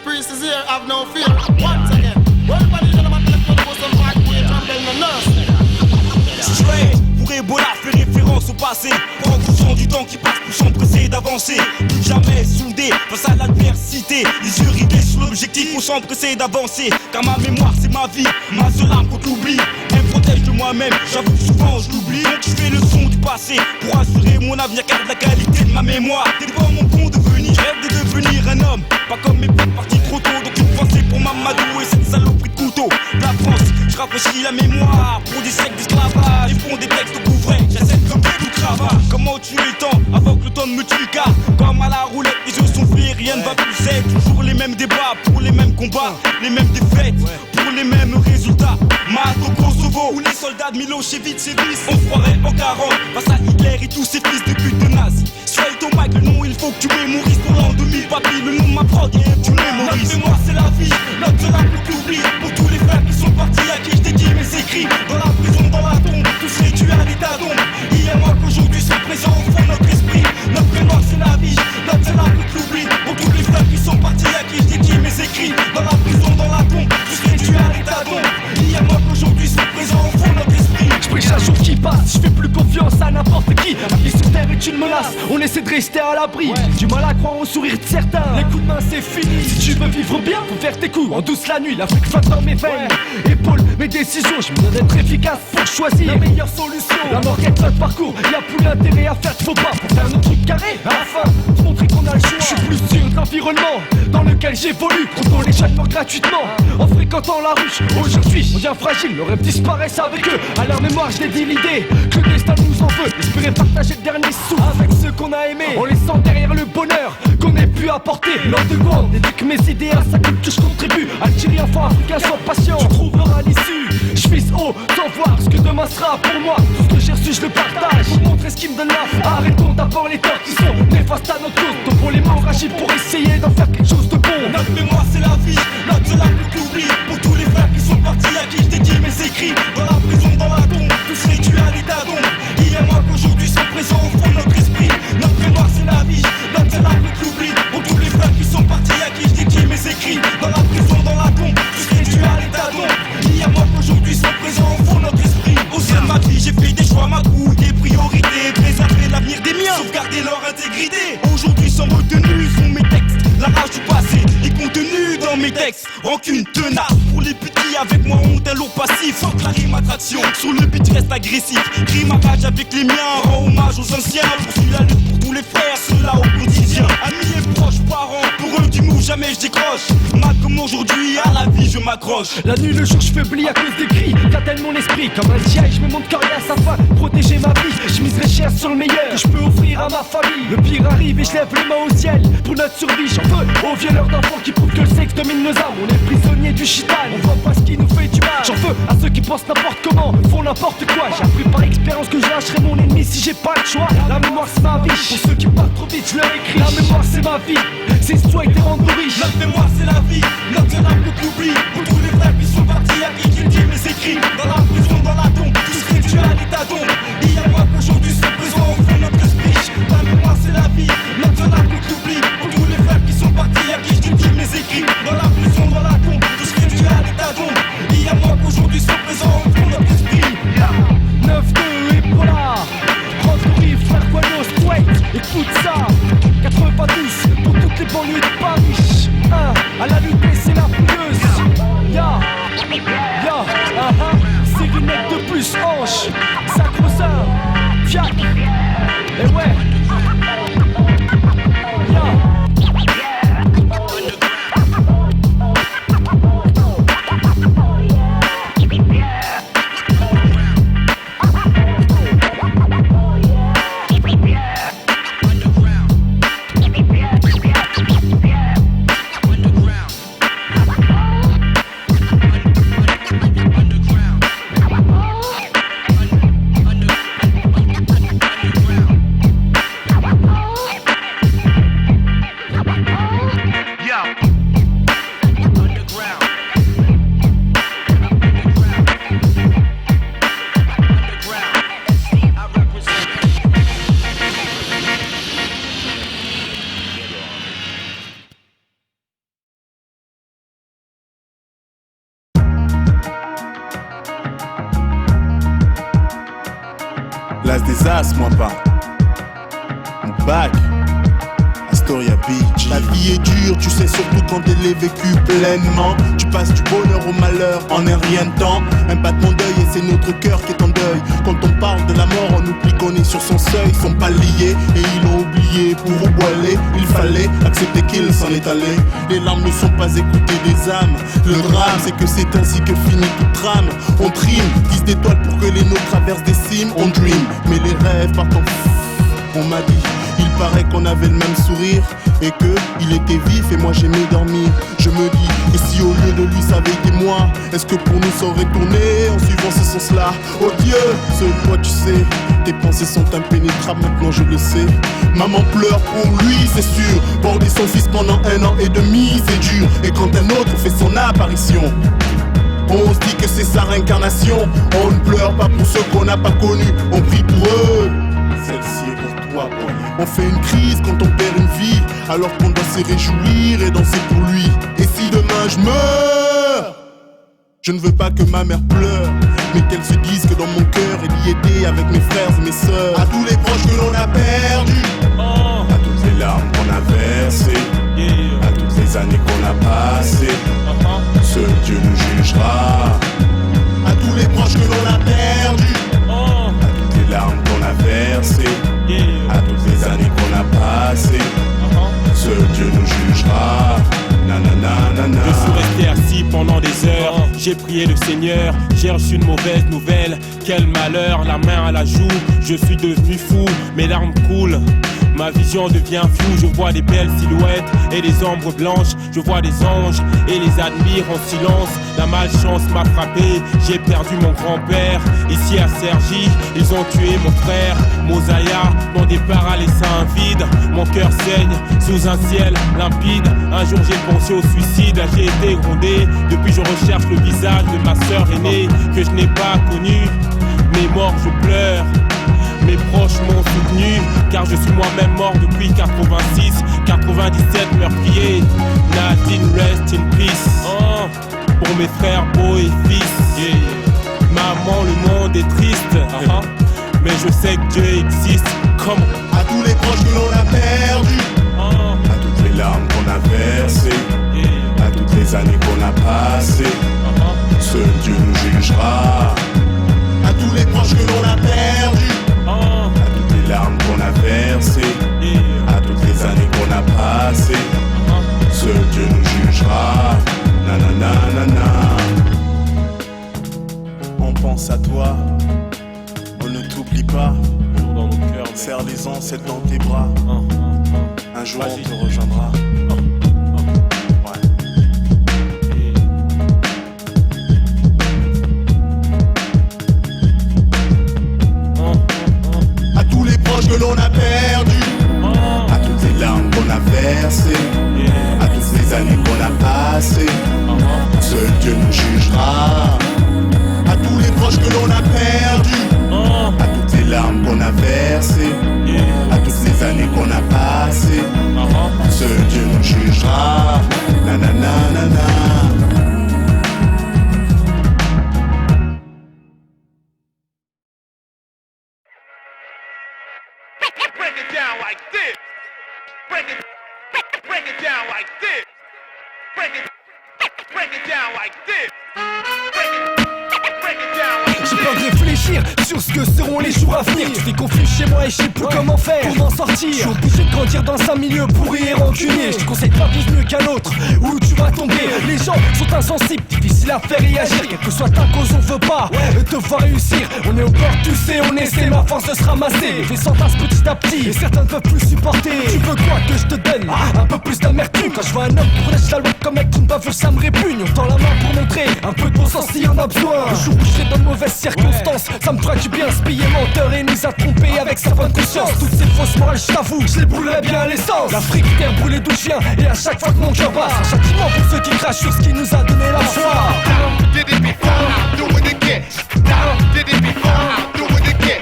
priest is here, have no fear. Once again, everybody in the man left to go some back way, trampling the nurse. Straight, pour Ebola, fait référence au passé. Prends conscience du temps qui passe pour s'empresser d'avancer. Plus jamais soudé face à l'adversité. Les yeux rivés sur l'objectif pour s'empresser d'avancer. Car ma mémoire c'est ma vie, ma seule arme contre l'oubli. Elle me protège de moi-même, j'avoue que souvent je l'oublie. Donc je fais le son du passé pour assurer mon avenir. Car la qualité de ma mémoire dépend mon bon devenir. Je rêve de devenir un homme, pas comme mes potes partis trop tôt. Donc une pensée pour Mamadou et cette saloperie de couteau. La France, je rafraîchis la mémoire pour des siècles d'esclavage. Ils font des textes couvrés, j'essaie comme tout travail. Comment tuer le temps avant que le temps ne me tue? Car comme à la roulette, les jeux sont faits, rien ne va plus être. Toujours les mêmes débats pour les mêmes combats, les mêmes défaites pour les mêmes résultats. Malte au Kosovo, où les soldats de Milosevic sévissent. On se croirait en 40 face à Hitler et tous ses fils de pute de nazis. Straight au mic, le nom il faut que tu mémorises. Pour l'an 2000, papy, le nom de ma prod, et tu mémorises. Notre mémoire c'est la vie, notre seule arme pour t'oublier. Pour tous les frères qui sont partis, à qui je dédie mes écrits. Dans la prison, dans la tombe, tous réduits à l'état d'ombre. Hier moi qu'aujourd'hui sont présents au fond de notre esprit. Notre mémoire c'est la vie, notre seule arme pour t'oublier. Pour tous les frères qui sont partis, à qui je dédie mes écrits. Dans la prison, dans la tombe, tous réduits à l'état d'ombre. Hier moi qu'aujourd'hui sont présents au fond de notre esprit. J'prie chaque jour qui passe, j'fais plus confiance à n'importe qui. La vie sur terre est une menace, on essaie de rester à l'abri. Du mal à croire au sourire de certains. Les coups de main c'est fini. Si tu veux vivre bien, faut faire tes coups en douce la nuit. L'Afrique flotte dans mes veines. Épaule mes décisions, je me donne d'être efficace pour choisir la meilleure solution. La mort est notre parcours, y'a plus d'intérêt à faire de faux pas. Pour faire notre truc carré, à la fin, te montrer qu'on a le choix. Je suis plus sûr de l'environnement dans lequel j'évolue. Trop les jeunes morts gratuitement en fréquentant la ruche. Aujourd'hui, on devient fragile, nos rêves disparaissent avec eux. À leur mémoire, je dédie l'idée que le destin nous en veut. Espérer partager le dernier sou avec ceux qu'on a aimés, en laissant derrière le bonheur qu'on ait pu apporter. Lors de grandes, et dès que mes idées à sa culture je contribue. Algérie, enfant africain, sois patient, tu trouveras l'issue. Je vise haut, sans voir ce que demain sera pour moi. Tout ce que j'ai reçu, je le partage pour montrer ce qui me donne la foi. Arrêtons d'abord les torts qui sont néfastes à notre cause. Donc pour les morts agis pour essayer d'en faire quelque chose de bon. Notre mémoire c'est la vie, notre seule arme pour t'oublier. Pour tous les frères qui sont partis, à qui je dédie mes écrits. Dans la prison, dans la tombe, tous réduits à l'état d'ombre. Hier moi qu'aujourd'hui sont présents au fond de notre esprit. Notre mémoire c'est la vie, notre seule arme pour t'oublier. Pour tous les frères qui sont partis, à qui je dédie mes écrits. Dans la prison, dans la tombe, tous réduits à l'état d'ombre. Hier moi qu'aujourd'hui sont présents au fond de notre esprit. Au sein de ma vie j'ai fait des choix, ma couille, des priorités. Préserver l'avenir des miens, sauvegarder leur intégrité. Aujourd'hui sans retenue sont mes textes, la rage du passé est contenue dans mes textes. Rancune tenace pour les petits, avec moi honte un lourd passif. Fuck la rime attraction, sur le beat reste agressif. Rime à rage avec les miens, rends hommage aux anciens. Poursuis la lutte pour tous les frères, ceux-là au quotidien. Amis et proches, parents, pour eux du mou jamais je décroche. Mal comme aujourd'hui, à la vie je m'accroche. La nuit, le jour, je faiblis à cause des cris qu'atteignent mon esprit. Comme un GI, je me montre coriace afin de protéger ma vie. Je miserai cher sur le meilleur que je peux offrir à ma famille. Le pire arrive et je lève les mains au ciel pour notre survie. J'en veux aux violeurs d'enfants qui prouvent que le sexe domine nos âmes. On est prisonniers du chital, on voit pas ce qui nous fait du mal. J'en veux à ceux qui pensent n'importe comment, font n'importe quoi. J'ai appris par expérience que je lâcherai mon ennemi si j'ai pas le choix. La mémoire c'est ma vie, pour ceux qui partent trop vite je leur écris. La mémoire c'est ma vie, c'est soit été rendu riche. Notre mémoire c'est la vie, notre seule arme pour t'oublier. Pour tous les frères qui sont partis, à qui je dis mes écrits. Dans la prison, dans la tombe, tous réduits à l'état d'ombre. Hier moi qu'aujourd'hui sont présents au fond de notre esprit. La mémoire c'est la vie, notre seule arme pour t'oublier. Pour tous les frères qui sont partis, à qui je dis mes écrits. Dans la prison, dans la tombe, tous réduits à l'état d'ombre. Hier moi qu'aujourd'hui sont présents au fond de notre esprit. 9-2 et voilà, Rodrigue, frère Guano, Straight, écoute ça. 92 pour toutes les banlieues de Paris. À la lutte c'est la fouilleuse. Ya, ya. l'as des as, moi pas. Back. Astoria Beach. La vie est dure, tu sais, surtout quand elle est vécue pleinement. Tu passes du bonheur au malheur en un rien de temps. Un battement d'œil et c'est notre cœur qui est en deuil. Quand on parle de la mort, on oublie qu'on est sur son seuil. Ils sont pas liés et ils l'ont oublié. Pour où aller, il fallait accepter qu'il s'en est allé. Les larmes ne sont pas écoutées des âmes. Le drame, c'est que c'est ainsi que finit toute trame. On trime, guise d'étoiles pour que les nôtres traversent des cimes. On dream, mais les rêves partent en fou. On m'a dit, il paraît qu'on avait le même sourire et que il était vif et moi j'aimais dormir. Je me dis, et si au lieu de lui ça avait été moi, est-ce que pour nous ça aurait tourné en suivant ce sens-là? Oh Dieu, seul toi tu sais, tes pensées sont impénétrables, maintenant je le sais. Maman pleure pour lui, c'est sûr. Border son fils pendant 1 an et demi, c'est dur. Et quand un autre fait son apparition, on se dit que c'est sa réincarnation. On ne pleure pas pour ceux qu'on n'a pas connus, on prie pour eux. Celle-ci est pour toi, boy. On fait une crise quand on perd une vie, alors qu'on doit se réjouir et danser pour lui. Et si demain je meurs, je ne veux pas que ma mère pleure, mais qu'elle se dise que dans mon cœur elle y était avec mes frères et mes sœurs. À tous les proches que l'on a perdus, à toutes les larmes qu'on a versées, à toutes les années qu'on a passées, seul Dieu nous jugera. À tous les proches que l'on a perdus, les larmes qu'on a versées, à toutes les années qu'on a passées, seul Dieu nous jugera. Nanana. Je suis resté assis pendant des heures, j'ai prié le Seigneur, j'ai reçu une mauvaise nouvelle. Quel malheur, la main à la joue, je suis devenu fou, mes larmes coulent. Ma vision devient floue, je vois des belles silhouettes et des ombres blanches. Je vois des anges et les admire en silence. La malchance m'a frappé, j'ai perdu mon grand-père. Ici à Cergy, ils ont tué mon frère Mosaïa, mon départ a laissé un vide. Mon cœur saigne sous un ciel limpide. Un jour j'ai pensé au suicide, j'ai été grondé. Depuis je recherche le visage de ma sœur aînée que je n'ai pas connue. Mes morts je pleure, mes proches m'ont soutenu, car je suis moi-même mort depuis 86, 97 meurtriers. Nadine rest in peace, pour mes frères beaux et fils. Maman, le monde est triste, mais je sais que Dieu existe. Comme à tous les proches que l'on a perdus, à toutes les larmes qu'on a versées, à toutes les années qu'on a passées, seul Dieu nous jugera. À tous les proches que l'on a perdus, à toutes les larmes qu'on a versées, à toutes les années qu'on a passées, seul Dieu nous jugera. Nanana. On pense à toi, on ne t'oublie pas. dans nos cœurs, serre les ancêtres dans tes bras. Un jour on te rejoindra. À tous les proches que l'on a perdus, à toutes les larmes qu'on a versées, à toutes les années qu'on a passées, seul Dieu nous jugera. À tous les proches que l'on a perdus, à toutes les larmes qu'on a versées, à toutes les années qu'on a passées, seul Dieu nous jugera. Nanana. Break it down like this. Break it down like this. Break it down like this. Break it down like this. J'ai peur de réfléchir sur ce que seront les jours à venir. Tu t'es confus chez moi et je sais plus comment faire pour m'en sortir. Je suis obligé de grandir dans un milieu pourri et rancunier. Je te conseille pas vivre mieux qu'un autre ou tu vas tomber. Les gens sont insensibles, difficiles à faire réagir. Quelle que soit ta cause, on veut pas te voir réussir. On est au bord, tu sais, on essaie, ma force de se ramasser. Les faits s'entassent petit à petit et certains ne peuvent plus supporter. Tu veux quoi que je te donne? Un peu plus d'amertume. Quand je vois un homme pour lâcher la loi comme être une bavure, ça me répugne. On tend la main pour montrer un peu de bon sens s'il y en a besoin. Le jour où je serai dans de mauvaises circonstances, ça me fera du bien. Ce billet menteur et nous a trompés avec sa bonne conscience. Toutes ces fausses morales, je t'avoue, je les brûlerais bien à l'essence. L'Afrique terre brûlée d'où je viens et à chaque fois que mon cœur bat, un châtiment pour ceux qui crachent sur ce qui nous a donné la foi. Did it before, do it again. Did it before, do it again.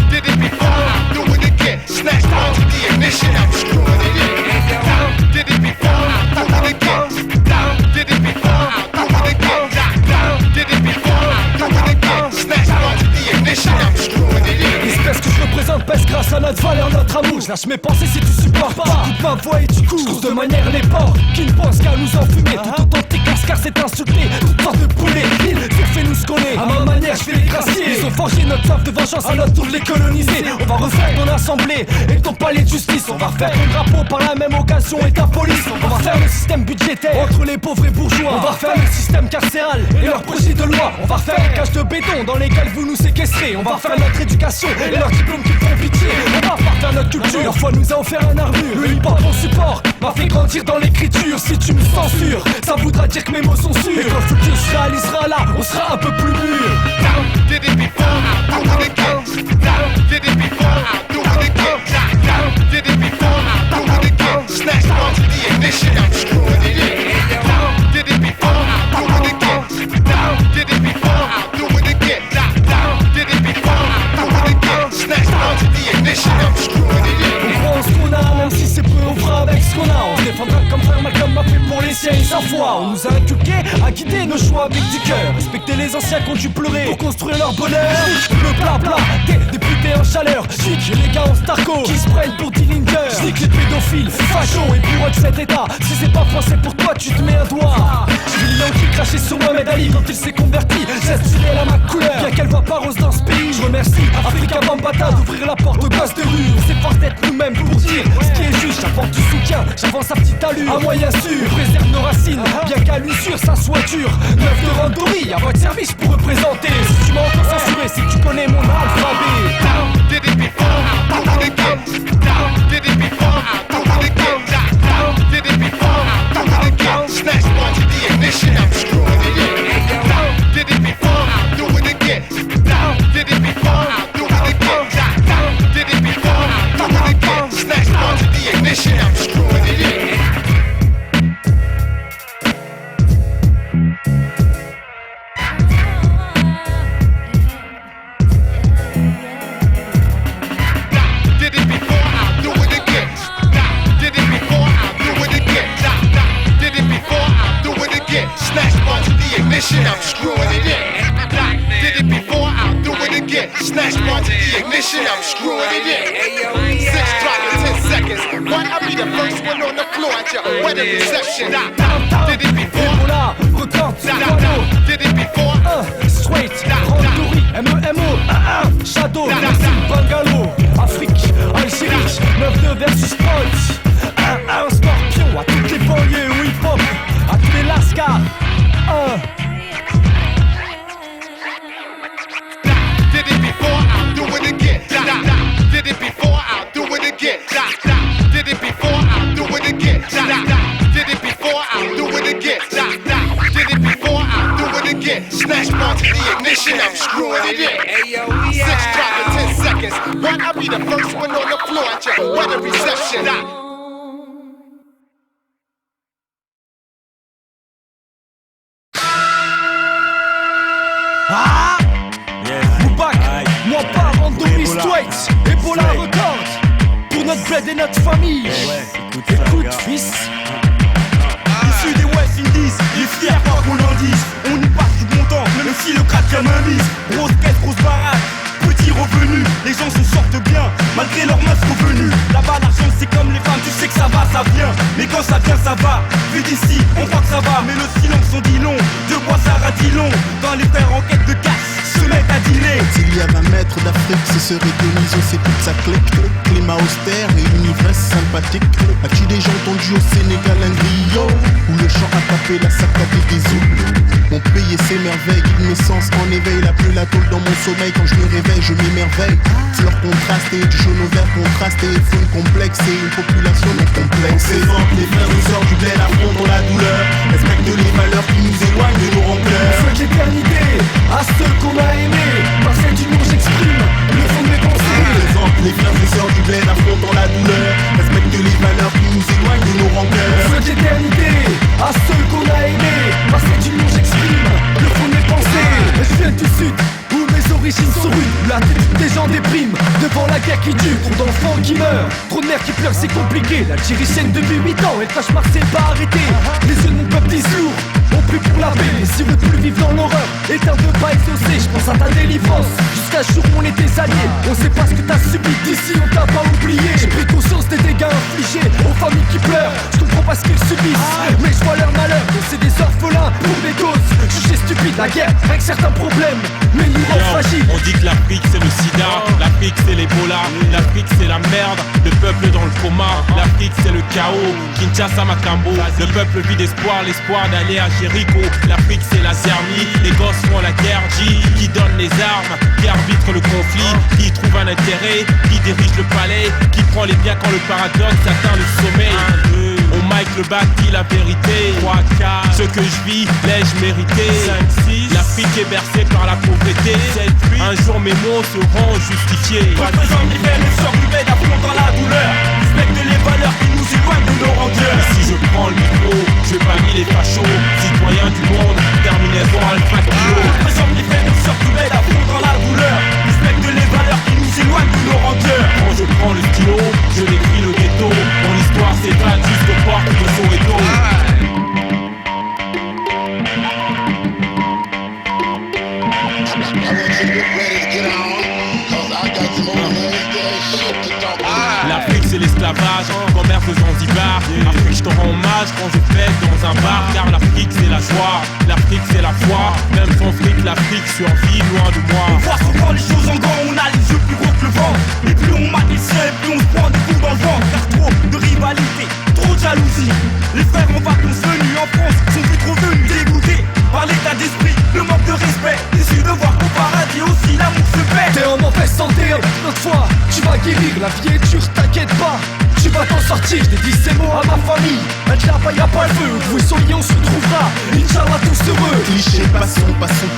Did it before, do it again. Snatch down to the ignition, I'm screwing it in. Did it before, do it again. Did it before, do it again. Did it before, do it again. Snatch down to the ignition, I'm screwing it in. amour, je lâche mes pensées si tu supportes pas. J'écoute ma voix et tu cours de manière les porcs qui ne pensent qu'à nous enfumer. Tout autant tes casques car c'est insulté. Toute sorte de poulet, ils fais-nous ce qu'on est. À ma manière, je fais les gracier. Ils ont forgé notre soif de vengeance à notre tour de les coloniser. On va refaire ton assemblée et ton palais de justice. On va faire ton drapeau par la même occasion et ta police. On va faire le système budgétaire entre les pauvres et bourgeois. On va faire le système carcéral et leur projet de loi. On va faire les cages de béton dans lesquelles vous nous séquestrez. On va faire notre éducation et leurs diplômes qui font pitié. On va faire notre culture. Leur foi nous a offert un armure. Le hip-hop mon support m'a fait grandir dans l'écriture. Si tu me censures, ça voudra dire que mes mots sont sûrs. Et quand le futur se réalisera là, on sera un peu plus mûr. Down, did it before, I'll do it again. Down, did it before, I'll do it again. Down, did it before, I'll do it again. Snatch on to the ignition, I'm screwing it in. Down, did it before, I'll do it again. Down, did it before, I'll do it again. Down, did it before, I'll do it again. Snatch on to the ignition, I'm screwing it in. On prend ce qu'on a, même si c'est peu, on fera avec ce qu'on a. On se défendra comme frère Malcolm m'a fait pour les siens et sa foi. On nous a inculqué à guider nos choix avec du cœur. Respecter les anciens qui ont dû pleurer pour construire leur bonheur. Le blabla, des députés en chaleur. Chic, les gars en starco qui se prennent pour Dillinger. J'nique les pédophiles, fachos et bourreaux de cet état. Si c'est pas français pour toi, tu te mets un doigt. J'ai Lyon qui crachait sur Mohamed Ali quand il s'est converti. J'ai stylé la ma couleur, bien qu'elle voit pas rose dans ce pays. Je remercie Africa Bambata d'ouvrir la porte aux gosses de rue. On s'efforce d'être nous-mêmes pour dire ce qui est juste. J'apporte du soutien, j'avance à petite allure. À moyen sûr, on préserve nos racines, bien qu'à l'usure ça soit dur. 9 de Randori, à votre service pour représenter. Si tu m'as encore censuré, c'est que tu connais mon alphabet. Down, did it before, I'll do it again. Down, did it before, I'll do it again. Down, did it before, I'll do it again. Snatch on to the ignition, I'm screwing it in. Down, did it before, I'll do it again. Down, did it before, I'll do it again. Down, did it before, I'll do it again. Snatch on to the ignition, I'm screwing it in. I'm screwing it in. Did it before, I'll do it again. Snatch one to the ignition, I'm screwing it in. 6 drop in 10 seconds. One, I'll be the first one on the floor at your wedding reception. Did it before? Did it before? Straight, Randori, MEMO, Shadow, Bungalow, Afrique, Algérie, 9-2 versus Point. Un scorpion à toutes les banlieues où hip-hop, à tous les lascars. Did it before, I'll do it again. Did it before, I'll do it again. Did it before, I'll do it again. Did it before, I'll do it again. Did it before, I'll do it again. Snatch on to the ignition, I'm screwing it in. 6 drop in 10 seconds. One, I'll be the first one on the floor at your wedding reception. Moi pas Randori Straight, Ebola Records. Pour notre bled et notre famille. Écoute fils. Issu des West Indies, il est fier quoi qu'on en dise. On y passe du bon temps, même si le crack a main mise. Grosse caisse, grosse baraque, petit revenu. Les gens se sortent bien, malgré leur mince revenu. Là-bas l'argent c'est comme les femmes, tu sais que ça va, ça vient. Mais quand ça vient, ça va. Vu d'ici, on croit que ça va. Mais le silence on dit long, de quoi ça radit long. Dans les frères en quête de cash, se mettent à dealer. S'il y a 20 mètres d'Afrique, ce serait Donizo, c'est toute sa clique. Climat austère et une ivresse sympathique. As-tu déjà entendu au Sénégal un griot où le chant a tapé la saccadée des eaux? Mon pays et ses merveilles, une naissance en éveil. La pluie, la tôle dans mon sommeil, quand je me réveille, je m'émerveille. Fleurs contrastées, du jaune au vert contrasté. Faune complexe et une population non complexe. C'est vente, les frères nous sortent du bled, affrontent la douleur. Respecte les valeurs qui nous éloignent de nos rancœurs. On souhaite l'éternité à ceux qu'on a aimés. Par celle du nom j'exprime le fond de mes pensées. Présente les frères et sœurs du bled, affrontant la douleur. Respecte les valeurs qui nous éloignent de nos rancœurs. On souhaite l'éternité à ceux qu'on a aimés. Par celle du nom j'exprime le fond de mes pensées. Je viens du sud où mes origines sont rudes, où l'attitude des gens déprime devant la guerre qui dure. Trop d'enfants qui meurent, trop de mères qui pleurent, c'est compliqué. L'Algérie chaîne depuis 8 ans et le cauchemar c'est pas arrêté. Les yeux de mon peuple disent lourd, on prie pour la paix. Mais si veut plus vivre dans l'horreur et t'en veux pas exaucer, je pense à ta délivrance. Jusqu'à ce jour où on était alliés, on sait pas ce que t'as subi. D'ici on t'a pas oublié. J'ai commun pour des causes jugées stupides. La guerre avec certains problèmes, mais nous rend fragiles. On dit que l'Afrique c'est le sida, l'Afrique c'est l'Ebola, l'Afrique c'est la merde, le peuple dans le coma, l'Afrique c'est le chaos, Kinshasa Makambo, le peuple vit d'espoir, l'espoir d'aller à Jéricho, l'Afrique c'est la zermie, les gosses font la guerre, qui donne les armes, qui arbitre le conflit, qui trouve un intérêt, qui dirige le palais, qui prend les biens quand le paradoxe atteint le sommeil. Au mic le bac dit la vérité. 3, 4, ce que je vis, l'ai-je mérité? 5, 6, l'Afrique est bercée par la pauvreté. 7, 8, un jour mes mots seront justifiés. Représente les faits, les sœurs du bête, affrontant la douleur. Respecte les valeurs qui nous éloignent de nos rancœurs. Si je prends le micro, je bannis les fachos. Citoyens du monde, terminaison alpha kilo. Représente les faits, les sœurs du bête, affrontant la douleur. Respecte les valeurs qui nous éloignent de nos rancœurs. Quand je prends le stylo, je décris le ghetto. Mon histoire s'évade jusqu'aux portes de Soweto. L'Afrique c'est l'esclavage, commerce de Zanzibar. Afrique je te rends hommage quand je fête dans un bar. Car l'Afrique c'est la joie, l'Afrique c'est la foi. Même sans fric l'Afrique survit loin de moi. On voit souvent les choses en grand, on a les yeux plus gros que le vent. Et plus on mate les ciels, plus on se prend des coups dans le vent. Car trop de rivalité, trop de jalousie. Les frères en vacances venus en France sont plus trop venus dégoûtés par l'état d'esprit, le manque de respect. Déçus de voir qu'au paradis aussi l'amour se perd. T'es en mauvaise santé, notre foi, tu vas guérir. La vie est dure, t'inquiète pas, tu vas t'en sortir. J'ai dit ces mots à ma famille, être là-bas y'a pas le feu. Vous soyez, on se retrouvera, Inch'Allah tous heureux. Cliché, passons,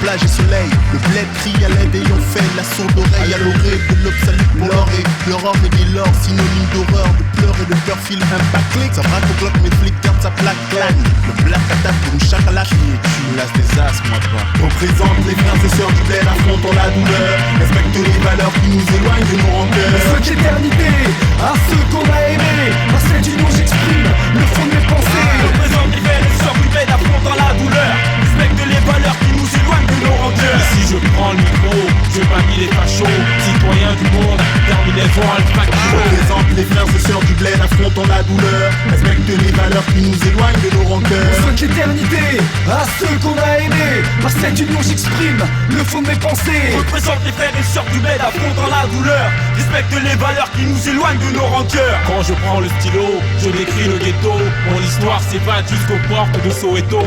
plage et soleil. Le bled crie à l'aide et on fait la sourde oreille à l'oreille. De l'aube salut pour l'orée. L'aurore et des l'or, synonyme d'horreur. De pleurs et de cœur file un pas clic. Ça braque au clock, mes flics gardent sa plaque claque. Le black attaque pour une chacalac. Tu lasses des as, moi pas. Représente les frères et sœurs du bled, affrontons la douleur. Respecte les valeurs qui nous éloignent de nos rancœurs. Ceux d'éternité, à ceux qu'on a aimés, à cette union j'exprime le fond de mes pensées. Représente les faits, les sœurs du bête, affrontant la douleur. Respecte les valeurs qui nous éloignent de nos rancœurs. Si je prends le micro, je bannis les fachos. Citoyens du monde, terminaison alpha kilo. Représente les frères et sœurs du bled, affrontons la douleur. Respecte les valeurs qui nous éloignent de nos rancœurs. Ceux d'éternité, à ceux qu'on a aimés, à cette union j'exprime le fond de mes pensées. Représente les frères et sœurs du bled, affrontant la douleur. Respecte les valeurs qui nous éloignent de nos rancœurs. Quand je prends le stylo, je décris le ghetto. Mon histoire s'évade jusqu'aux portes de Soweto.